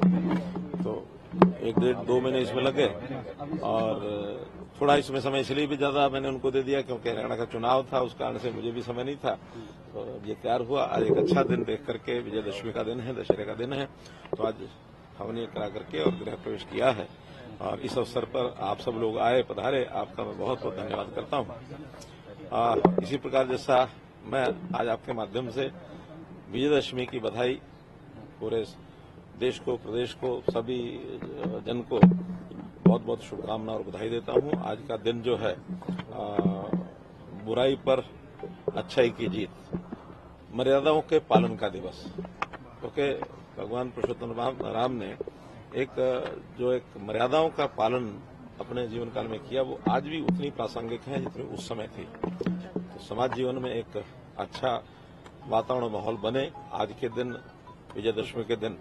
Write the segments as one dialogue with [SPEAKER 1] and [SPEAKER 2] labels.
[SPEAKER 1] तो 1-1.5-2 महीने इसमें लगे और थोड़ा इसमें समय इसलिए भी ज्यादा मैंने उनको दे दिया क्योंकि हरियाणा का चुनाव था, उस कारण से मुझे भी समय नहीं था। तो ये तैयार हुआ। आज एक अच्छा दिन देख करके, विजयदशमी का दिन है, दशहरे का दिन है, तो आज हवनीय करा करके और गृह प्रवेश किया है। और इस अवसर पर आप सब लोग आए, पधारे, आपका मैं बहुत बहुत धन्यवाद करता हूँ। इसी प्रकार जैसा मैं आज आपके माध्यम से विजयदशमी की बधाई पूरे देश को, प्रदेश को, सभी जन को बहुत बहुत शुभकामना और बधाई देता हूं। आज का दिन जो है बुराई पर अच्छाई की जीत, मर्यादाओं के पालन का दिवस, क्योंकि भगवान पुरुषोत्तम राम ने एक मर्यादाओं का पालन अपने जीवन काल में किया, वो आज भी उतनी प्रासंगिक है जितनी उस समय थी। तो समाज जीवन में एक अच्छा वातावरण माहौल बने। आज के दिन, विजयदशमी के दिन,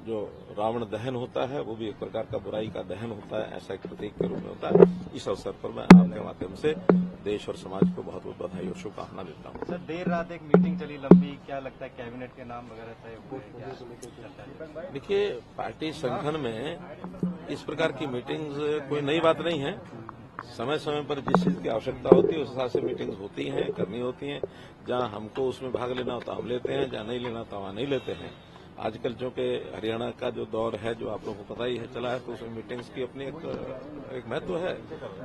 [SPEAKER 1] जो रावण दहन होता है वो भी एक प्रकार का बुराई का दहन होता है, ऐसा एक प्रतीक के रूप में होता है। इस अवसर पर मैं आपके माध्यम से देश और समाज को बहुत बहुत बधाई और शुभकामना देता हूँ।
[SPEAKER 2] सर, देर रात एक मीटिंग चली लंबी, क्या लगता है कैबिनेट के नाम वगैरह तय हुए?
[SPEAKER 1] देखिए, पार्टी संगठन में इस प्रकार की मीटिंग्स कोई नई बात नहीं है। समय समय पर जिस चीज की आवश्यकता होती है उस हिसाब से मीटिंग्स होती हैं, करनी होती हैं। जहां हमको उसमें भाग लेना होता है हम लेते हैं, जहां नहीं लेना होता वहां नहीं लेते हैं। आजकल जो कि हरियाणा का जो दौर है, जो आप लोगों को पता ही है चला है, तो उसमें मीटिंग्स की अपनी एक महत्व है।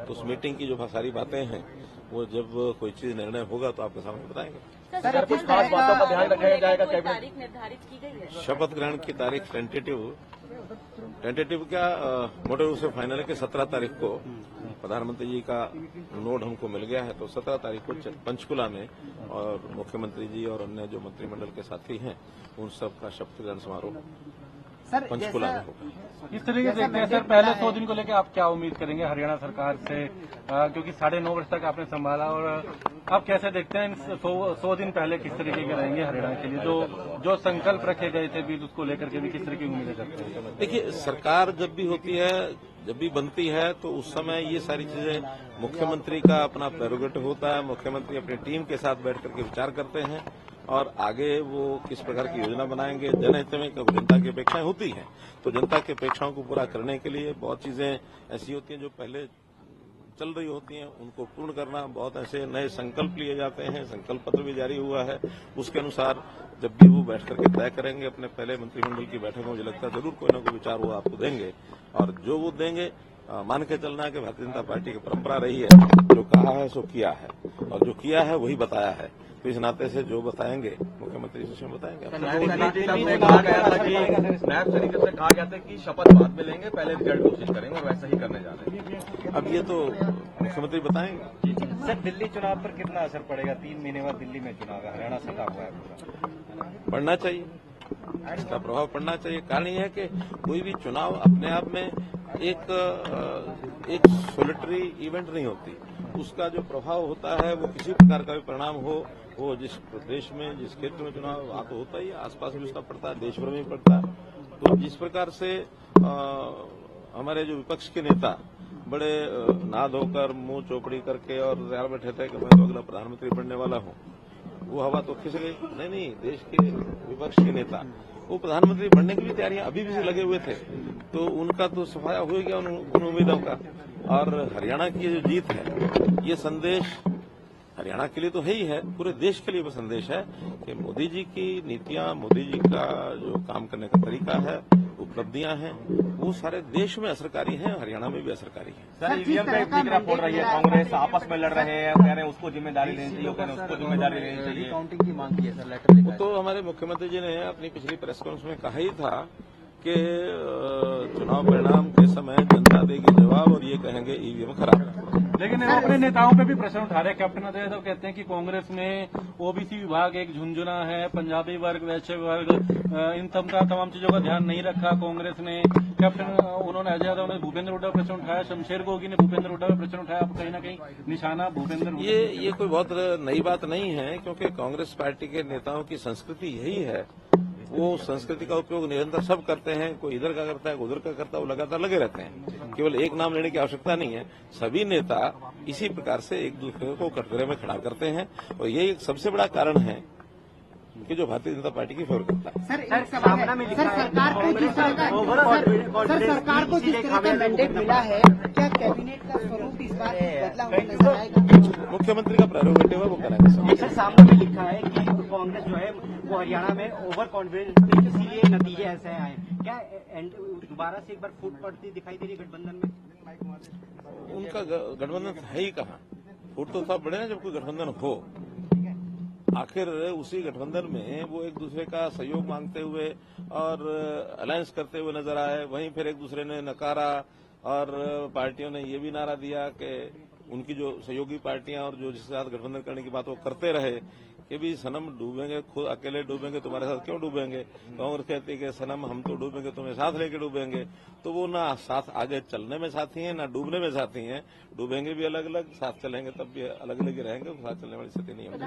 [SPEAKER 1] तो उस मीटिंग की जो सारी बातें हैं वो जब कोई चीज निर्णय होगा तो आपके सामने बताएंगे।
[SPEAKER 2] सर, कुछ खास बातों का ध्यान रखा जाएगा?
[SPEAKER 3] तारीख निर्धारित की गई है?
[SPEAKER 1] शपथ ग्रहण की तारीख टेंटेटिव क्या मोटे रूप से फाइनल है कि 17 तारीख को प्रधानमंत्री जी का नोट हमको मिल गया है। तो 17 तारीख को पंचकुला में और मुख्यमंत्री जी और अन्य जो मंत्रिमंडल के साथी हैं उन सब का शपथ ग्रहण समारोह पंचकुला में होगा।
[SPEAKER 2] इस तरीके से देखते हैं सर, पहले 100 दिन को लेकर आप क्या उम्मीद करेंगे हरियाणा सरकार से, क्योंकि 9.5 वर्ष तक आपने संभाला, और आप कैसे देखते हैं 100 दिन पहले किस तरीके के रहेंगे हरियाणा के लिए? जो संकल्प रखे गए थे बीच, उसको लेकर के भी किस तरह की उम्मीदें करते हैं?
[SPEAKER 1] देखिए, सरकार जब भी होती है, जब भी बनती है, तो उस समय ये सारी चीजें मुख्यमंत्री का अपना प्रेरोगेटिव होता है। मुख्यमंत्री अपनी टीम के साथ बैठ करके विचार करते हैं और आगे वो किस प्रकार की योजना बनाएंगे। जनहित में जनता की अपेक्षाएं होती हैं, तो जनता की अपेक्षाओं को पूरा करने के लिए बहुत चीजें ऐसी होती हैं जो पहले चल रही होती हैं, उनको पूर्ण करना, बहुत ऐसे नए संकल्प लिए जाते हैं। संकल्प पत्र भी जारी हुआ है, उसके अनुसार जब भी वो बैठ करके तय करेंगे अपने पहले मंत्रिमंडल की बैठक में, मुझे लगता है जरूर कोई ना कोई विचार वो आपको देंगे। और जो वो देंगे, मान के चलना है कि भारतीय जनता पार्टी की परंपरा रही है, जो कहा है सो किया है, और जो किया है वही बताया है। तो इस नाते से जो बताएंगे मुख्यमंत्री जी बताएंगे।
[SPEAKER 2] नायब तरीके से कहा गया था कि शपथ बाद में लेंगे, पहले रिजल्ट घोषित करेंगे, और वैसा ही करने जा रहे हैं।
[SPEAKER 1] अब ये तो मुख्यमंत्री बताएंगे।
[SPEAKER 2] सर, दिल्ली चुनाव पर कितना असर पड़ेगा? 3 महीने बाद दिल्ली में चुनाव है, हरियाणा सटा हुआ है पूरा।
[SPEAKER 1] पड़ना चाहिए, इसका प्रभाव पड़ना चाहिए। कारण यह है कि कोई भी चुनाव अपने आप में एक सोलिटरी इवेंट नहीं होती। उसका जो प्रभाव होता है वो किसी प्रकार का भी परिणाम हो, वो जिस प्रदेश में, जिस क्षेत्र में चुनाव वहां तो होता ही है, आसपास भी उसका पड़ता है, देश भर में पड़ता है। तो जिस प्रकार से हमारे जो विपक्ष के नेता बड़े नाद होकर, मुंह चौपड़ी करके और तैयार बैठे थे कि मैं तो अगला प्रधानमंत्री बनने वाला हूं, वो हवा तो खिस गई। नहीं, देश के विपक्ष के नेता वो प्रधानमंत्री बनने की भी तैयारियां अभी भी लगे हुए थे, तो उनका तो सफाया हो गया उन उम्मीदों का। और हरियाणा की जो जीत है, ये संदेश हरियाणा के लिए तो है ही है, पूरे देश के लिए वो संदेश है कि मोदी जी की नीतियां, मोदी जी का जो काम करने का तरीका है, उपलब्धियां हैं, वो सारे देश में असरकारी हैं, हरियाणा में भी असरकारी है।
[SPEAKER 2] सर, ईवीएम पे फिक्रा फोड़ रही है कांग्रेस, आपस में लड़ रहे हैं, कह रहे हैं उसको जिम्मेदारी लेनी चाहिए, कह रहे हैं उसको जिम्मेदारी लेनी चाहिए। काउंटिंग की मांग की है सर, लेटर लिखा है।
[SPEAKER 1] तो हमारे मुख्यमंत्री जी ने अपनी पिछली प्रेस कॉन्फ्रेंस में कहा ही था कि चुनाव परिणाम के समय जनता देगी जवाब और ये कहेंगे ईवीएम खराब है।
[SPEAKER 2] लेकिन वो अपने नेताओं पे भी प्रश्न उठा रहे हैं। कैप्टन अजय यादव कहते हैं कि कांग्रेस में ओबीसी विभाग एक झुंझुना है, पंजाबी वर्ग, वैश्य वर्ग, इन तमाम चीजों का ध्यान नहीं रखा कांग्रेस ने। उन्होंने अजय यादव ने भूपेंद्र हुड्डा प्रश्न उठाया, शमशेर गोगी ने भूपेंद्र हुड्डा पर प्रश्न उठाया। अब कहीं ना कहीं निशाना भूपेंद्र।
[SPEAKER 1] ये कोई बहुत नई बात नहीं है, क्योंकि कांग्रेस पार्टी के नेताओं की संस्कृति यही है। वो संस्कृति का उपयोग निरंतर सब करते हैं, कोई इधर का करता है, कोई उधर का करता है, वो लगातार लगे रहते हैं। केवल एक नाम लेने की आवश्यकता नहीं है, सभी नेता इसी प्रकार से एक दूसरे को कटघरे में खड़ा करते हैं। और ये एक सबसे बड़ा कारण है कि जो भारतीय जनता पार्टी की फेवर करता है।
[SPEAKER 4] सर एक सवाल है, सर सरकार को जिस तरह का सर सरकार को जिस तरह का मैंडेट मिला है, क्या कैबिनेट का स्वरूप इस बार बदला हुआ नजर आएगा?
[SPEAKER 1] मुख्यमैंत्री का प्रेरोगेटिव है, वो कराएंगे सब।
[SPEAKER 5] सर सामने में लिखा है कि कांग्रेस जो है वो हरियाणा में ओवर कॉन्फिडेंस थी, इसीलिए नतीजे ऐसे आए। क्या दोबारा से एक बार फूट पड़ती दिखाई दे रही गठबंधन में?
[SPEAKER 1] उनका गठबंधन है ही कहाँ? फूट तो तब बढ़े ना जब कोई गठबंधन हो। आखिर उसी गठबंधन में वो एक दूसरे का सहयोग मांगते हुए और अलायंस करते हुए नजर आए। वहीं फिर एक दूसरे ने नकारा और पार्टियों ने ये भी नारा दिया कि उनकी जो सहयोगी पार्टियां और जो जिसके साथ गठबंधन करने की बात वो करते रहे कि भी सनम डूबेंगे, खुद अकेले डूबेंगे, तुम्हारे साथ क्यों डूबेंगे? कांग्रेस कहती है कि सनम हम तो डूबेंगे, तुम्हें साथ लेके डूबेंगे। तो वो ना साथ आगे चलने में साथी हैं, ना डूबने में साथी हैं। डूबेंगे भी अलग अलग, साथ चलेंगे तब भी अलग अलग ही रहेंगे, साथ चलने वाली स्थिति नहीं होगी।